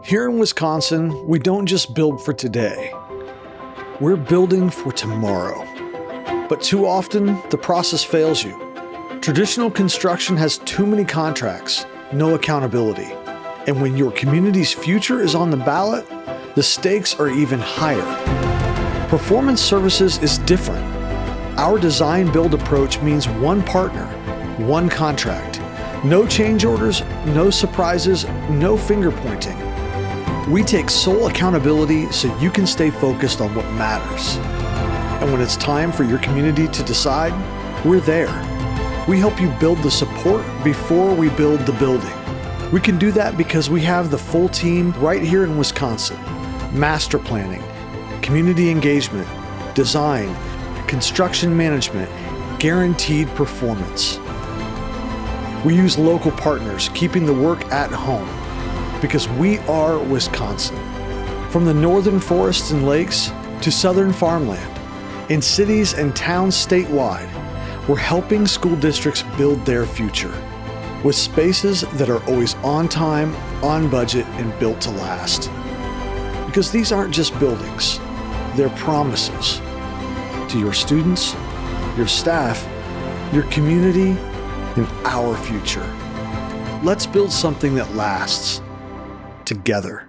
Here in Wisconsin, we don't just build for today. We're building for tomorrow. But too often, the process fails you. Traditional construction has too many contracts, no accountability. And when your community's future is on the ballot, the stakes are even higher. Performance Services is different. Our design-build approach means one partner, one contract. No change orders, no surprises, no finger pointing. We take sole accountability so you can stay focused on what matters. And when it's time for your community to decide, we're there. We help you build the support before we build the building. We can do that because we have the full team right here in Wisconsin. Master planning, community engagement, design, construction management, guaranteed performance. We use local partners, keeping the work at home. Because we are Wisconsin. From the northern forests and lakes to southern farmland, in cities and towns statewide, we're helping school districts build their future with spaces that are always on time, on budget, and built to last. Because these aren't just buildings, they're promises to your students, your staff, your community, and our future. Let's build something that lasts together.